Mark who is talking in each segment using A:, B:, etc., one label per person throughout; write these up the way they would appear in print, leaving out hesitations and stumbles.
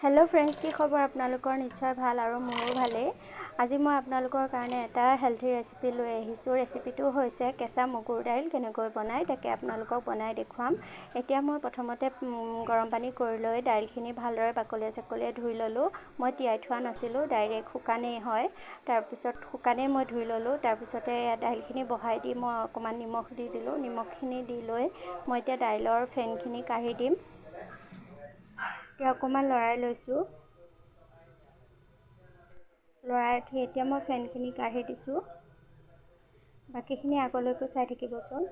A: Hello friends, की खबर आपनालोकर निश्चय ভাল আৰু মোৰো ভালেই। আজি মই আপোনালোকৰ কাৰণে এটা হেলথি ৰেচিপি লৈ আহিছোঁ। ৰেচিপিটো হৈছে কেঁচা মগুৰ দাইল কেনেকৈ বনায় তাকে আপোনালোকক বনাই দেখুৱাম। এতিয়া মই প্ৰথমতে গৰম পানী কৰি লৈ দাইলখিনি ভালদৰে বাকলিয়ে চাকলিয়ে ধুই ল'লোঁ। মই তিয়াই থোৱা নাছিলোঁ, ডাইৰেক্ট শুকানেই হয়। তাৰপিছত শুকানেই মই ধুই ল'লোঁ। তাৰপিছতে দাইলখিনি বহাই দি মই অকণমান নিমখ দি দিলোঁ। নিমখখিনি দি লৈ মই এতিয়া দাইলৰ ফেনখিনি কাঢ়ি দিম। অকণমান লৰাই লৈছোঁ। লৰাই উঠি এতিয়া মই ফেনখিনি কাঢ়ি দিছোঁ। বাকীখিনি আগলৈকে চাই থাকিবচোন।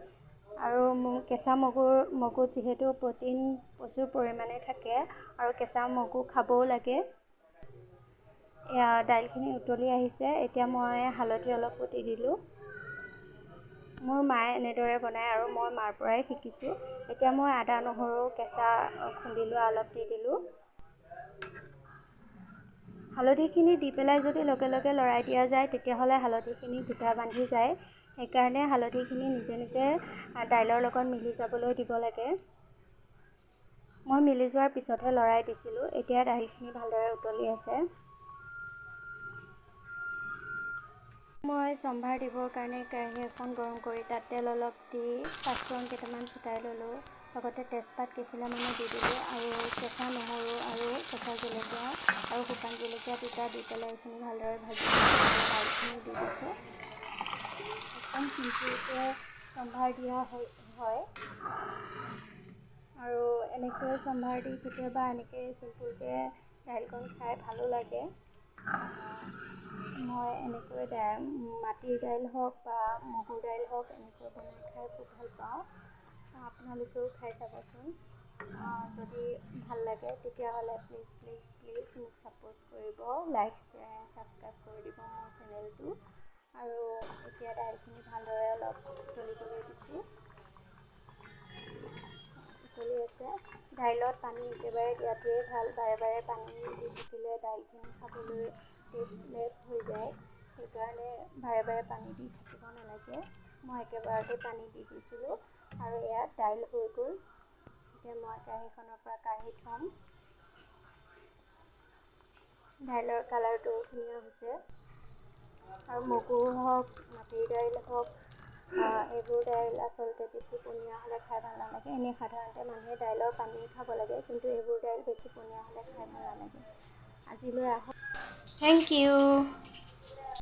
A: আৰু কেঁচা মগুত যিহেতু প্ৰ'টিন প্ৰচুৰ পৰিমাণে থাকে আৰু কেঁচা মগু খাবও লাগে। এয়া দাইলখিনি উতলি আহিছে। এতিয়া মই হালধি অলপ কুটি দিলোঁ। মোৰ মায়ে এনেদৰে বনায় আৰু মই মাৰ পৰাই শিকিছোঁ। এতিয়া মই আদা নহৰু কেঁচা খুন্দি লোৱা অলপ দি দিলোঁ। হালধিখিনি দি পেলাই যদি লগে লগে লৰাই দিয়া যায় তেতিয়াহ'লে হালধিখিনি গোটা বান্ধি যায়। সেইকাৰণে হালধিখিনি নিজে নিজে দাইলৰ লগত মিলি যাবলৈ দিব লাগে। মই মিলি যোৱাৰ পিছতহে লৰাই দিছিলোঁ। এতিয়া দাইলখিনি ভালদৰে উতলি আছে। মই সম্ভাৰ দিবৰ কাৰণে কেৰাহী এখন গৰম কৰি তাত তেল অলপ দি পাঁচফোৰণ কেইটামান ফুটাই ল'লোঁ। লগতে তেজপাত কেইখিলামানো দি দিলোঁ আৰু কেঁচা নহৰু আৰু কেঁচা জলকীয়া আৰু শুকান জলকীয়া দুটা দি পেলাই এইখিনি ভালদৰে ভাজি দাইলখিনি দি দিছোঁ। একদম চিম্পুলকৈ সম্ভাৰ দিয়া হয় আৰু এনেকৈ সম্ভাৰ দি কেতিয়াবা এনেকৈ চিম্পুলকৈ দাইলকণ খাই ভালো লাগে। মই এনেকৈ মাটিৰ দাইল হওক বা মগুৰ দাইল হওক এনেকৈ বনাই খাই খুব ভাল পাওঁ। আপোনালোকেও খাই চাবচোন। যদি ভাল লাগে তেতিয়াহ'লে প্লিজ মোক ছাপোৰ্ট কৰিব, লাইক শ্বেয়াৰ এণ্ড ছাবস্ক্ৰাইব কৰি দিব মোৰ চেনেলটো। আৰু এতিয়া দাইলখিনি ভালদৰে অলপ উতলিবলৈ দিছোঁ। উতলি আছে। দাইলত পানী একেবাৰে দিয়াটোৱেই ভাল। বাৰে বাৰে পানী দি থাকিলে দাইলখিনি খাবলৈ টেষ্টলেছ হৈ যায়। সেইকাৰণে বাৰে বাৰে পানী দি থাকিব নালাগে। মই একেবাৰতে পানী দি দিছিলোঁ আৰু ইয়াত দাইল হৈ গ'ল। এতিয়া মই কেৰাহীখনৰ পৰা কাঢ়ি থ'ম। দাইলৰ কালাৰটোও ধুনীয়া হৈছে। আৰু মগুৰ হওক মাটিৰ দাইল হওক এইবোৰ দাইল আচলতে বেছি পনীয়া হ'লে খাই ভাল নালাগে। এনেই সাধাৰণতে মানুহে দাইলৰ পানী খাব লাগে, কিন্তু এইবোৰ দাইল বেছি পনীয়া হ'লে খাই ভাল নালাগে। আজিলৈ আহক। Thank U.